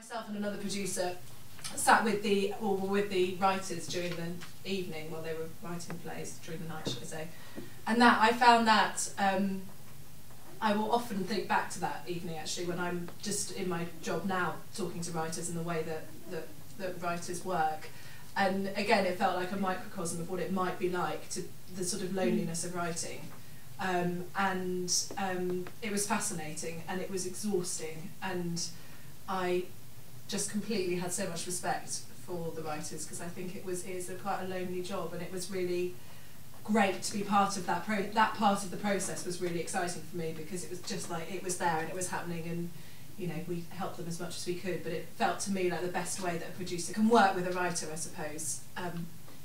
myself and another producer sat with the writers during the evening while they were writing plays, during the night, should I say. And that I found that I will often think back to that evening, actually, when I'm just in my job now talking to writers and the way that writers work. And again, it felt like a microcosm of what it might be like, to the sort of loneliness of writing. It was fascinating and it was exhausting, and I just completely had so much respect for the writers, because I think it is quite a lonely job, and it was really great to be part of that. That part of the process was really exciting for me, because it was just like it was there and it was happening, and you know, we helped them as much as we could. But it felt to me like the best way that a producer can work with a writer, I suppose,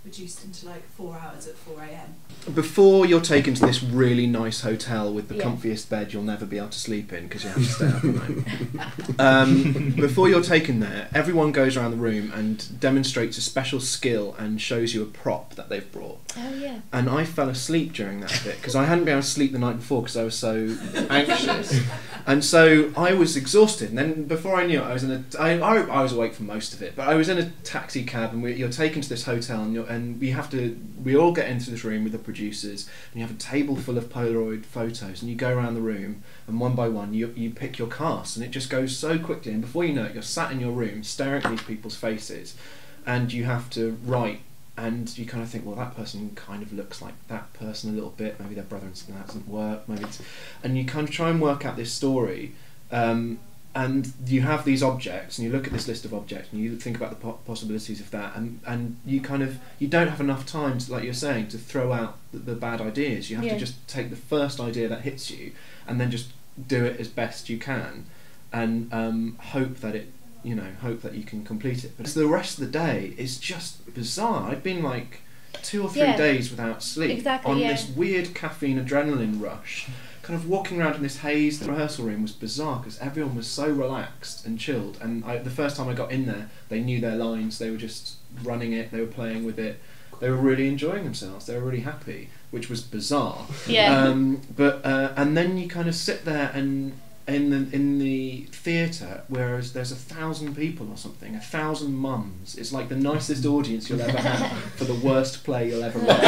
reduced into like 4 hours at 4 AM. Before you're taken to this really nice hotel with the comfiest bed you'll never be able to sleep in because you have to stay up at night. Before you're taken there, everyone goes around the room and demonstrates a special skill and shows you a prop that they've brought. Oh yeah. And I fell asleep during that bit because I hadn't been able to sleep the night before because I was so anxious. And so I was exhausted, and then before I knew it, I was awake for most of it, but I was in a taxi cab, and you're taken to this hotel, and we all get into this room with the producers, and you have a table full of Polaroid photos, and you go around the room, and one by one you pick your cast, and it just goes so quickly, and before you know it, you're sat in your room staring at these people's faces, and you have to write. And you kind of think, well, that person kind of looks like that person a little bit. Maybe their brother and sister, that doesn't work. And you kind of try and work out this story. And you have these objects, and you look at this list of objects, and you think about the possibilities of that. And you don't have enough time, like you're saying, to throw out the bad ideas. You have to just take the first idea that hits you, and then just do it as best you can, and hope that you can complete it. But the rest of the day is just bizarre. I'd been like 2 or 3 days without sleep on this weird caffeine adrenaline rush, kind of walking around in this haze. The rehearsal room was bizarre because everyone was so relaxed and chilled, and the first time I got in there, they knew their lines, they were just running it, they were playing with it, they were really enjoying themselves, they were really happy, which was bizarre. And then you kind of sit there and in the theatre, whereas there's 1,000 people or something, 1,000 mums. It's like the nicest audience you'll ever have for the worst play you'll ever write.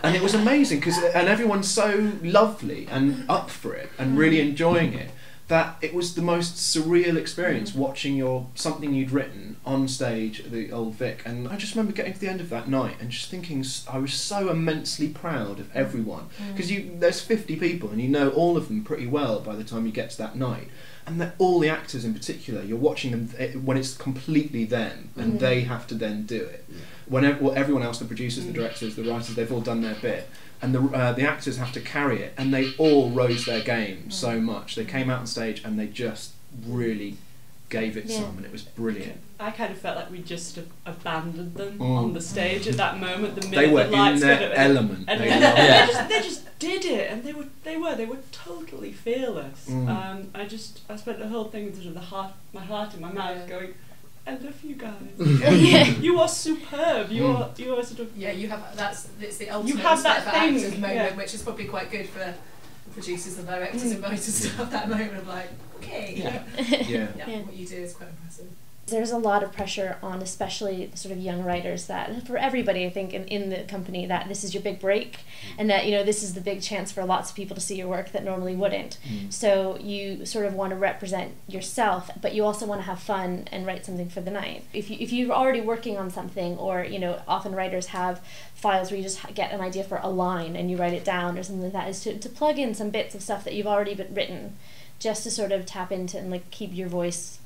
And it was amazing, and everyone's so lovely and up for it and really enjoying it, that it was the most surreal experience watching something you'd written on stage at the Old Vic. And I just remember getting to the end of that night and just thinking I was so immensely proud of everyone, because there's 50 people and you know all of them pretty well by the time you get to that night, and all the actors in particular, you're watching them when it's completely them, and they have to then do it. When everyone else, the producers, the directors, the writers, they've all done their bit, and the actors have to carry it, and they all rose their game so much. They came out on stage and they just really gave it some, and it was brilliant. I kind of felt like we just abandoned them on the stage at that moment. The minute they were the lights in their element. And they just did it, and they were totally fearless. I spent the whole thing with sort of my heart in my mouth, going, I love you guys. You are superb. You are sort of you have it's the ultimate you have that thing active moment, which is probably quite good for producers and directors and writers to have that moment of like, okay, what you do is quite impressive. There's a lot of pressure on, especially sort of young writers, that for everybody, I think, in the company, that this is your big break, and that, you know, this is the big chance for lots of people to see your work that normally wouldn't. So you sort of want to represent yourself, but you also want to have fun and write something for the night. If you're already working on something, or, you know, often writers have files where you just get an idea for a line and you write it down or something like that, is to plug in some bits of stuff that you've already written, just to sort of tap into and like keep your voice,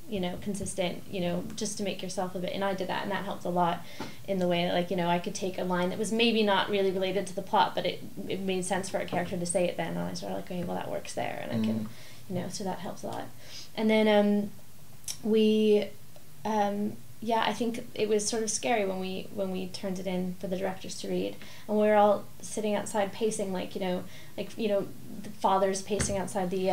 you know, consistent, you know, just to make yourself a bit. And I did that, and that helped a lot in the way that, like, you know, I could take a line that was maybe not really related to the plot, but it made sense for a character to say it then, and I started like, okay, well, that works there, and I can, you know, so that helps a lot. And then I think it was sort of scary when we turned it in for the directors to read, and we were all sitting outside pacing, like the fathers pacing outside the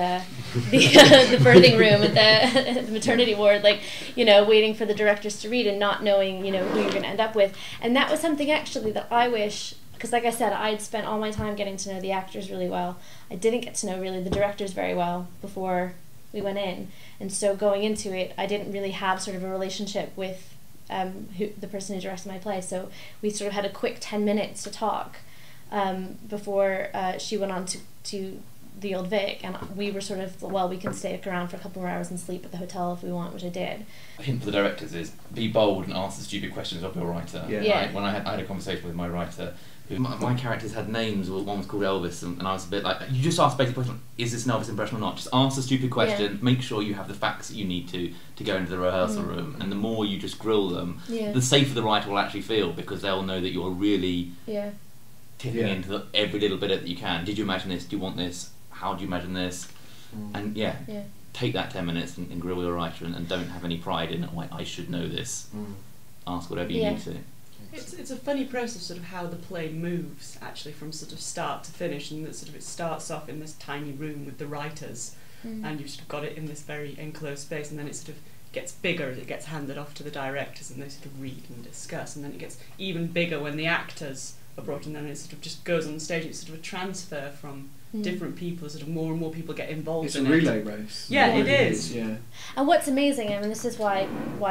birthing room at the maternity ward, like, you know, waiting for the directors to read and not knowing, you know, who you're going to end up with. And that was something actually that I wish, because like I said, I'd spent all my time getting to know the actors really well. I didn't get to know really the directors very well before we went in. And so going into it, I didn't really have sort of a relationship with the person who directed my play. So we sort of had a quick 10 minutes to talk before she went on to the Old Vic, and we were sort of, well, we can stay around for a couple more hours and sleep at the hotel if we want, which I did. A hint for the directors is be bold and ask the stupid questions of your writer. Yeah. When I had a conversation with my writer, my characters had names. One was called Elvis, and I was a bit like, you just ask basic question: is this an Elvis impression or not? Just ask the stupid question. Make sure you have the facts that you need to go into the rehearsal room. And the more you just grill them, the safer the writer will actually feel, because they'll know that you're really tipping into every little bit that you can. Did you imagine this? Do you want this? How do you imagine this? And take that 10 minutes and grill your writer, and don't have any pride in, oh, I should know this. Ask whatever you need to. It's a funny process, sort of how the play moves actually from sort of start to finish, and that sort of it starts off in this tiny room with the writers, and you've sort of got it in this very enclosed space, and then it sort of gets bigger as it gets handed off to the directors, and they sort of read and discuss, and then it gets even bigger when the actors are brought in, and it sort of just goes on the stage. It's sort of a transfer from different people, sort of more and more people get involved in it. It's a relay race. Yeah, it is. Yeah. And what's amazing, I mean, this is why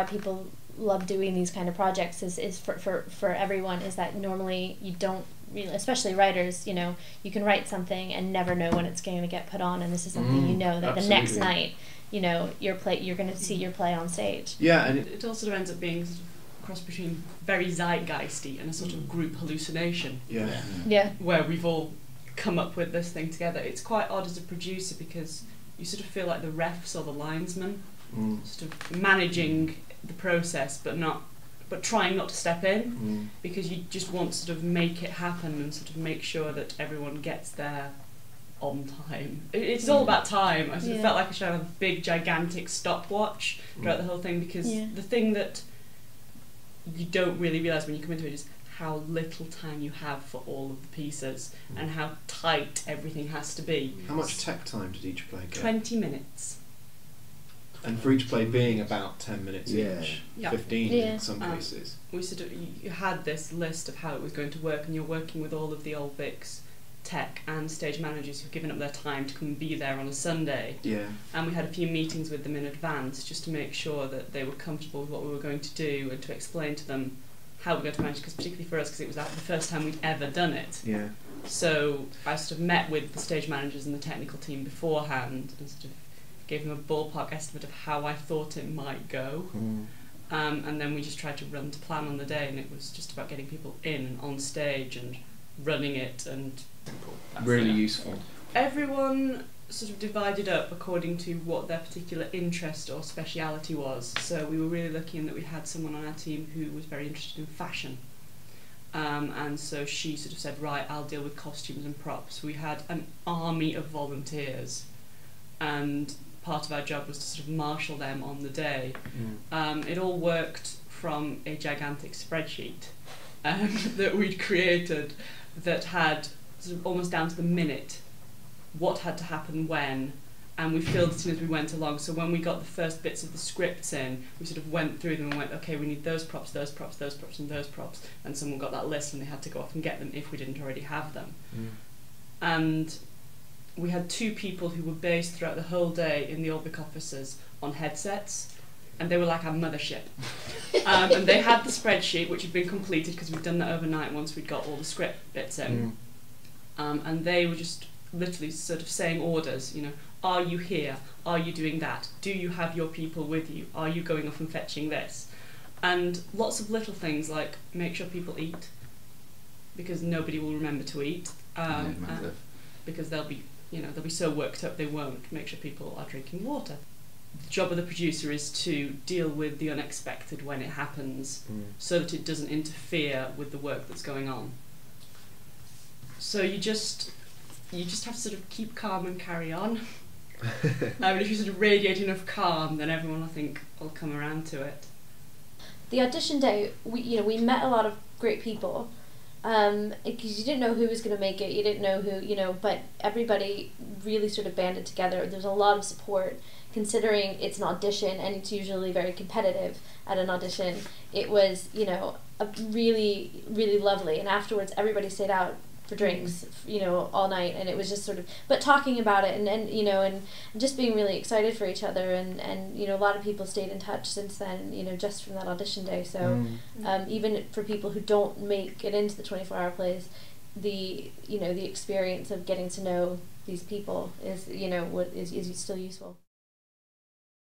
people love doing these kind of projects, is for everyone, is that normally you don't really, especially writers, you know, you can write something and never know when it's going to get put on, and this is something you know that the next night, you know, you're going to see your play on stage. Yeah, and it also sort of ends up being sort of a cross between very zeitgeisty and a sort of group hallucination. Yeah. Where we've all come up with this thing together. It's quite odd as a producer, because you sort of feel like the refs or the linesman, sort of managing the process, but trying not to step in, because you just want to sort of make it happen and sort of make sure that everyone gets there on time. It's all about time. I sort of felt like I should have a big gigantic stopwatch throughout the whole thing, because the thing that you don't really realise when you come into it is how little time you have for all of the pieces and how tight everything has to be. How much tech time did each play get? 20 minutes. And for each play being about 10 minutes each, 15 in some cases. We sort of, you had this list of how it was going to work, and you're working with all of the Old Vic's tech and stage managers who've given up their time to come and be there on a Sunday. And we had a few meetings with them in advance just to make sure that they were comfortable with what we were going to do, and to explain to them how we're going to manage, because particularly for us, because it was the first time we'd ever done it. So I sort of met with the stage managers and the technical team beforehand, and sort of gave them a ballpark estimate of how I thought it might go. And then we just tried to run to plan on the day, and it was just about getting people in and on stage and running it, and really useful. Everyone sort of divided up according to what their particular interest or speciality was. So we were really lucky in that we had someone on our team who was very interested in fashion. And so she sort of said, right, I'll deal with costumes and props. We had an army of volunteers, and part of our job was to sort of marshal them on the day. It all worked from a gigantic spreadsheet that we'd created that had sort of almost down to the minute what had to happen when, and we filled as soon as we went along. So when we got the first bits of the scripts in, we sort of went through them and went, okay, we need those props, those props, those props, and those props, and someone got that list and they had to go off and get them if we didn't already have them. And we had 2 people who were based throughout the whole day in the Old Vic offices on headsets, and they were like our mothership. And they had the spreadsheet, which had been completed because we'd done that overnight once we'd got all the script bits in. And they were just literally sort of saying orders, you know, are you here? Are you doing that? Do you have your people with you? Are you going off and fetching this? And lots of little things like make sure people eat, because nobody will remember to eat, because they'll be so worked up they won't. Make sure people are drinking water. The job of the producer is to deal with the unexpected when it happens, so that it doesn't interfere with the work that's going on. So you just have to sort of keep calm and carry on. And if you sort of radiate enough calm, then everyone, I think, will come around to it. The audition day, we met a lot of great people, because you didn't know who was going to make it, you didn't know who, but everybody really sort of banded together. There's a lot of support, considering it's an audition and it's usually very competitive at an audition. It was, a really, really lovely, and afterwards everybody stayed out for drinks, you know, all night, and it was just sort of, but talking about it and you know, and just being really excited for each other, and you know, a lot of people stayed in touch since then, you know, just from that audition day. So even for people who don't make it into the 24-hour plays, the, you know, the experience of getting to know these people is, you know, is still useful.